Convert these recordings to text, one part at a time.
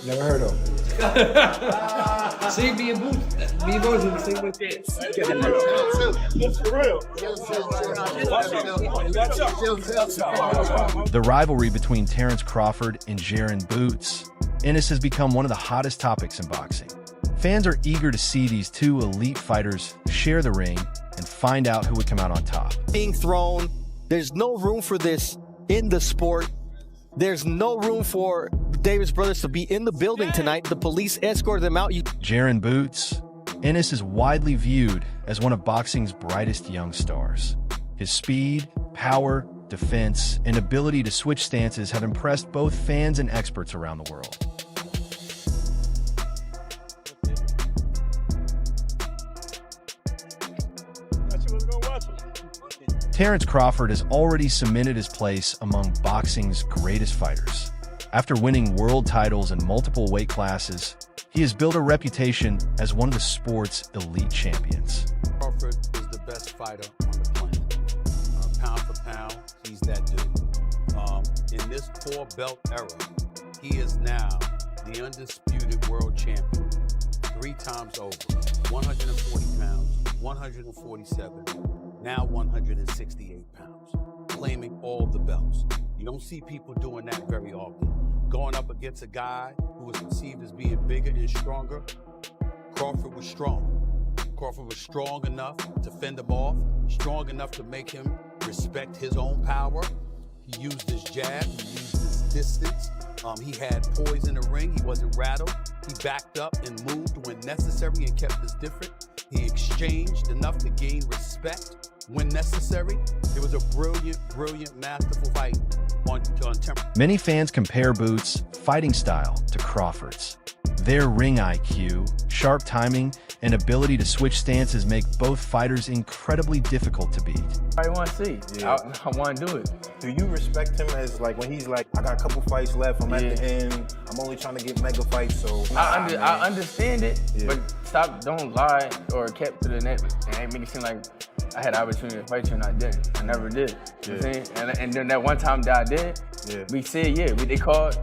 Never heard of him. See, me and Boots in the same way. The rivalry between Terence Crawford and Jaron Boots Ennis has become one of the hottest topics in boxing. Fans are eager to see these two elite fighters share the ring and find out who would come out on top. Being thrown, there's no room for this in the sport. There's no room for the Davis brothers to be in the building tonight. The police escorted them out. Jaron Boots Ennis is widely viewed as one of boxing's brightest young stars. His speed, power, defense, and ability to switch stances have impressed both fans and experts around the world. Terence Crawford has already cemented his place among boxing's greatest fighters. After winning world titles in multiple weight classes, he has built a reputation as one of the sport's elite champions. Crawford is the best fighter on the planet. Pound for pound, he's that dude. In this four-belt era, he is now the undisputed world champion. 3 times over, 140 pounds, 147, now 168 pounds, claiming all the belts. You don't see people doing that very often. Going up against a guy who was perceived as being bigger and stronger, Crawford was strong. Crawford was strong enough to fend him off, strong enough to make him respect his own power. He used his jab, he used his distance. He had poise in the ring, he wasn't rattled. He backed up and moved when necessary and kept his different. He exchanged enough to gain respect when necessary. It was a brilliant, masterful fight on tempo. Many fans compare Boots' fighting style to Crawford's. Their ring IQ, sharp timing, and ability to switch stances make both fighters incredibly difficult to beat. I want to see. Yeah. I want to do it. Do you respect him as like when he's like, I got a couple fights left, I'm at the end, I'm only trying to get mega fights, so. I understand it, but don't lie or kept to the net and make it seem like I had the opportunity to fight you and I didn't. I never did. You know what I'm saying? And then that one time that I did, we said they called.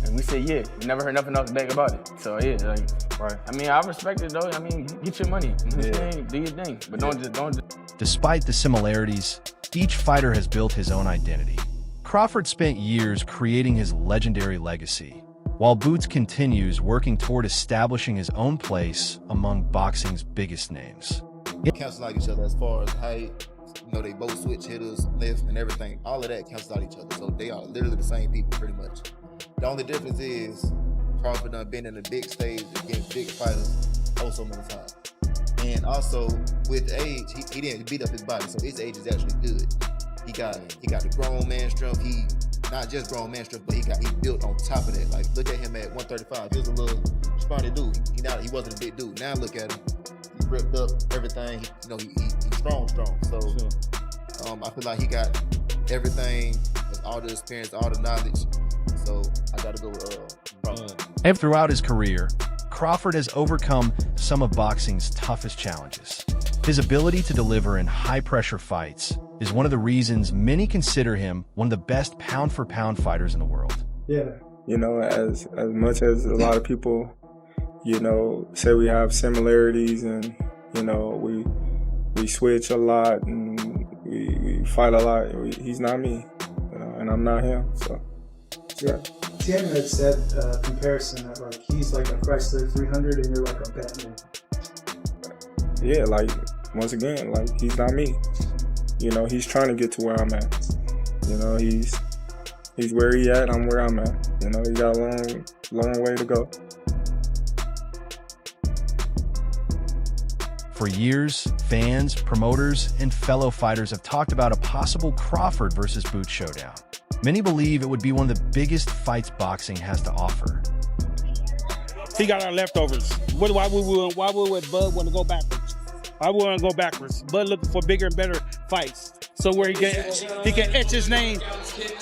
And we said, we never heard nothing else back about it. So, right. I mean, I respect it, though. I mean, get your money. You know what I'm saying? Do your thing. But don't just. Despite the similarities, each fighter has built his own identity. Crawford spent years creating his legendary legacy, while Boots continues working toward establishing his own place among boxing's biggest names. Cancel out each other as far as height. You know, they both switch hitters, lift, and everything. All of that cancels out each other. So they are literally the same people, pretty much. The only difference is Crawford done been in the big stage against big fighters so many times. And also with age, he didn't beat up his body, so his age is actually good. He got the grown man strength. He not just grown man strength, but he built on top of that. Like look at him at 135. He was a little scrawny dude. He wasn't a big dude. Now look at him. He ripped up everything. He's strong. So I feel like he got everything, all the experience, all the knowledge. So I gotta go with Crawford. And throughout his career, Crawford has overcome some of boxing's toughest challenges. His ability to deliver in high-pressure fights is one of the reasons many consider him one of the best pound-for-pound fighters in the world. Yeah, as much as a lot of people, say we have similarities and, we switch a lot and we fight a lot. He's not me, and I'm not him, so. Yeah. Tiana had said comparison that like he's like a Chrysler 300 and you're like a Batman. Yeah, once again, he's not me. He's trying to get to where I'm at. He's where he at, I'm where I'm at. He got a long way to go. For years, fans, promoters, and fellow fighters have talked about a possible Crawford versus Boots showdown. Many believe it would be one of the biggest fights boxing has to offer. He got our leftovers. Why would Bud want to go backwards? I want to go backwards. Bud looking for bigger and better fights. So where he can etch his name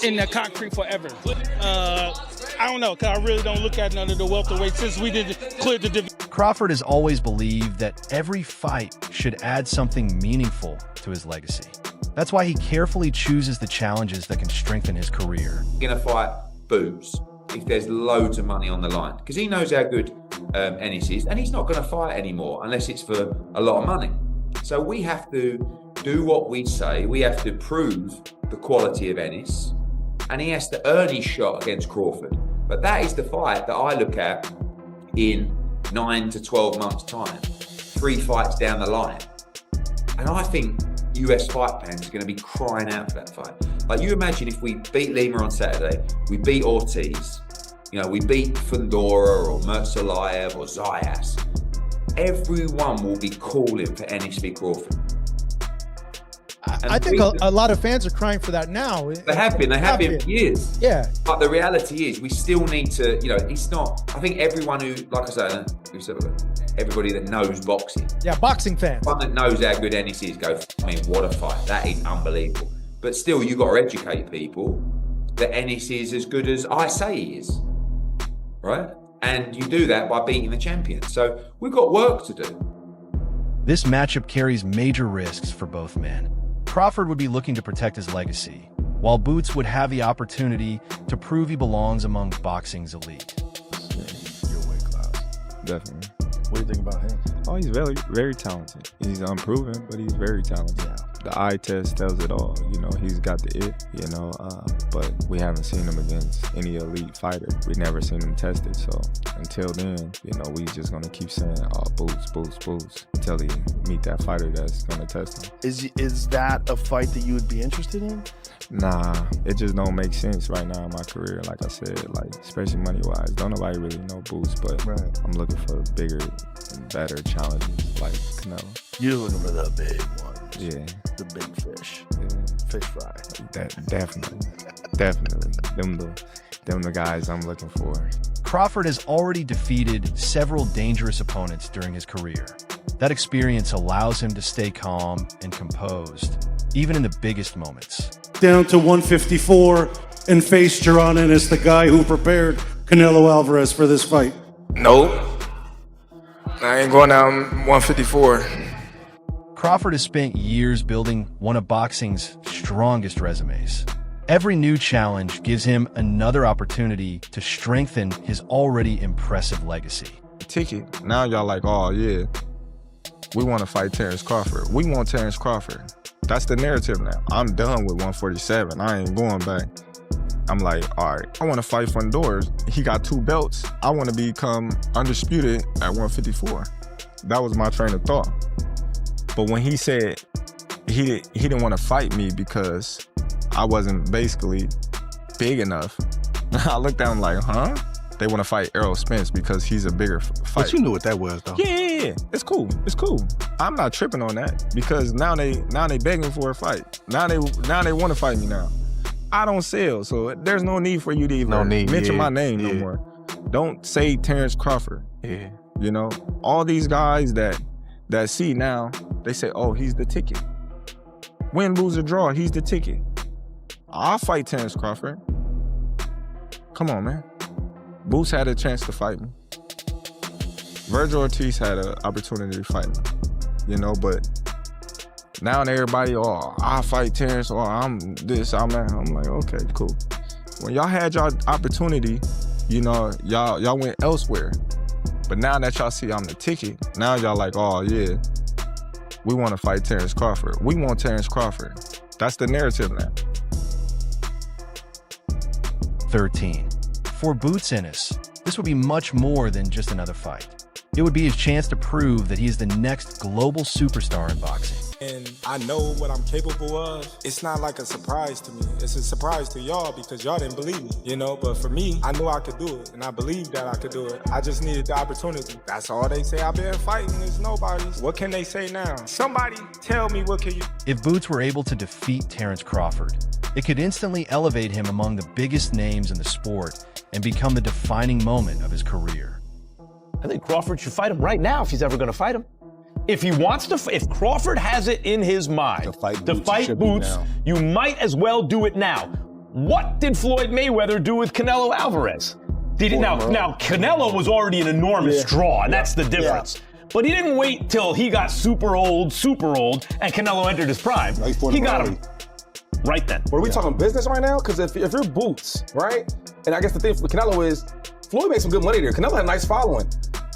in the concrete forever. I don't know, because I really don't look at none of the welterweights since we did clear the division. Crawford has always believed that every fight should add something meaningful to his legacy. That's why he carefully chooses the challenges that can strengthen his career. Gonna fight Boots. if there's loads of money on the line, because he knows how good Ennis is, and he's not going to fight anymore unless it's for a lot of money. So we have to do what we say. We have to prove the quality of Ennis, and he has to earn his shot against Crawford. But that is the fight that I look at in 9 to 12 months' time, 3 fights down the line. And I think US fight fans are going to be crying out for that fight. Like, you imagine if we beat Lima on Saturday, we beat Ortiz, we beat Fundora or Mertzalayev or Zayas. Everyone will be calling for Ennis v. Crawford. I think a lot of fans are crying for that now. They have been for years. Yeah. But the reality is, we still need to, it's not, I think everyone who, like I say, everybody that knows boxing. Yeah, boxing fans. One that knows how good Ennis is go, what a fight. That is unbelievable. But still, you've got to educate people that Ennis is as good as I say he is. Right? And you do that by beating the champion. So we've got work to do. This matchup carries major risks for both men. Crawford would be looking to protect his legacy, while Boots would have the opportunity to prove he belongs among boxing's elite. Your weight class. Definitely. What do you think about him? Oh, he's very, very talented. He's unproven, but he's very talented. Yeah. The eye test tells it all. He's got the it, but we haven't seen him against any elite fighter. We never seen him tested. So until then, we just gonna keep saying, oh, Boots, until he meet that fighter that's gonna test him. Is that a fight that you would be interested in? Nah, it just don't make sense right now in my career. Like I said, especially money-wise, don't nobody really know Boots, but I'm looking for bigger and better challenges like Canelo. You're looking for the big one. Yeah. The big fish. Yeah. Fish fry. Definitely. Them the guys I'm looking for. Crawford has already defeated several dangerous opponents during his career. That experience allows him to stay calm and composed, even in the biggest moments. Down to 154 and face Jaron Ennis, the guy who prepared Canelo Alvarez for this fight. Nope. I ain't going down 154. Crawford has spent years building one of boxing's strongest resumes. Every new challenge gives him another opportunity to strengthen his already impressive legacy. Ticket. Now y'all like, oh yeah, we want to fight Terence Crawford. We want Terence Crawford. That's the narrative now. I'm done with 147. I ain't going back. I'm like, all right, I want to fight Fundora. He got 2 belts. I want to become undisputed at 154. That was my train of thought. But when he said he didn't want to fight me because I wasn't basically big enough, I looked at him like, huh? They want to fight Errol Spence because he's a bigger fight. But you knew what that was, though. Yeah. It's cool. I'm not tripping on that because now they begging for a fight. Now they want to fight me now. I don't sell, so there's no need for you to even mention my name no more. Don't say Terence Crawford. Yeah. All these guys that see now, they say, oh, he's the ticket. Win, lose, or draw, he's the ticket. I'll fight Terence Crawford. Come on, man. Boots had a chance to fight me. Virgil Ortiz had an opportunity to fight me, but now everybody, oh, I'll fight Terence, or I'm this, I'm that. I'm like, okay, cool. When y'all had y'all opportunity, y'all went elsewhere. But now that y'all see I'm the ticket, now y'all like, oh yeah, we want to fight Terence Crawford. We want Terence Crawford. That's the narrative now. 13. For Boots Ennis, this would be much more than just another fight. It would be his chance to prove that he is the next global superstar in boxing. And I know what I'm capable of. It's not like a surprise to me. It's a surprise to y'all because y'all didn't believe me, But for me, I knew I could do it, and I believed that I could do it. I just needed the opportunity. That's all they say. I've been fighting. There's nobody. What can they say now? Somebody tell me what can you... If Boots were able to defeat Terence Crawford, it could instantly elevate him among the biggest names in the sport and become the defining moment of his career. I think Crawford should fight him right now if he's ever going to fight him. If he wants to, if Crawford has it in his mind to fight Boots, you might as well do it now. What did Floyd Mayweather do with Canelo Alvarez? Now Canelo was already an enormous draw, and that's the difference. Yeah. But he didn't wait till he got super old, and Canelo entered his prime. He got him. right then. But are we talking business right now? Because if you're Boots, right? And I guess the thing for Canelo is Floyd made some good money there. Canelo had a nice following.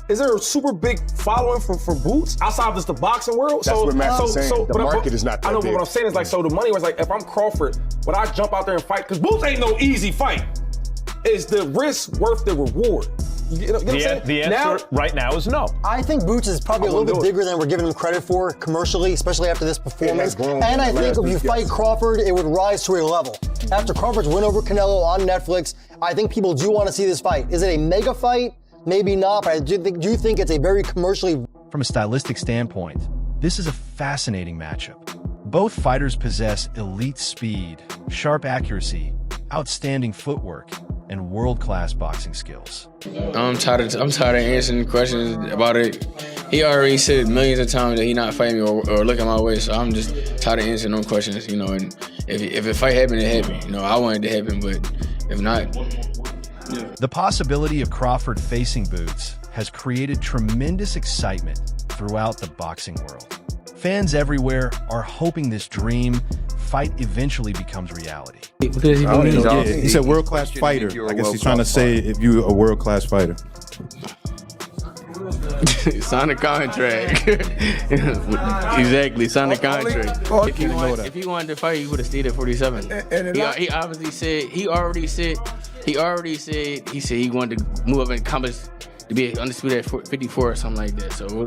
Is there a super big following for Boots outside of just the boxing world? That's what Max is saying. The market is not that I know, big. but what I'm saying is like, so the money was like, if I'm Crawford, would I jump out there and fight? Because Boots ain't no easy fight. Is the risk worth the reward? You know what I'm saying? The answer right now is no. I think Boots is probably a little bit bigger than we're giving him credit for commercially, especially after this performance. And I think if you fight Crawford, it would rise to a level. After Crawford's win over Canelo on Netflix, I think people do want to see this fight. Is it a mega fight? Maybe not, but I do think it's a very commercially... From a stylistic standpoint, this is a fascinating matchup. Both fighters possess elite speed, sharp accuracy, outstanding footwork, and world-class boxing skills. I'm tired of answering questions about it. He already said millions of times that he not fighting me or looking my way, so I'm just tired of answering those questions, you know. And if a fight happened, it happened. You know, I wanted it to happen, but if not... The possibility of Crawford facing Boots has created tremendous excitement throughout the boxing world. Fans everywhere are hoping this dream fight eventually becomes reality. He said world-class fighter. I guess he's trying to say if you're a world-class fighter. Sign a contract. Exactly, sign a contract. If he wanted to fight, he would have stayed at 47. He obviously said he wanted to move up and accomplish to be undisputed at 54 or something like that. So,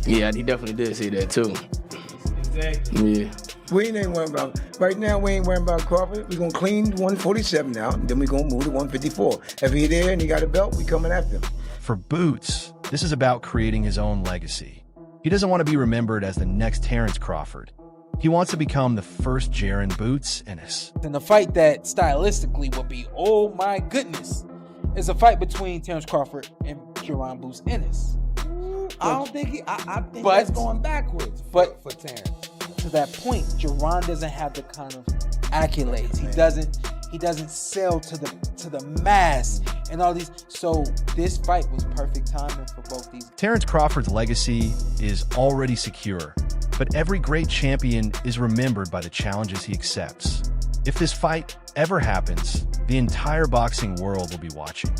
yeah, he definitely did say that too. Yeah. We ain't worrying about right now. We ain't worrying about Crawford. We're gonna clean 147 now, and then we're gonna move to 154. If he there and he got a belt, we coming after him. For Boots, this is about creating his own legacy. He doesn't want to be remembered as the next Terence Crawford. He wants to become the first Jaron Boots Ennis. And the fight that stylistically will be, oh my goodness, is a fight between Terence Crawford and Crawford Boots Ennis. I don't think I think that's going backwards for Terence. To that point, Jaron doesn't have the kind of accolades. He doesn't sell to the mass and all these. So this fight was perfect timing for both these. Terence Crawford's legacy is already secure, but every great champion is remembered by the challenges he accepts. If this fight ever happens, the entire boxing world will be watching.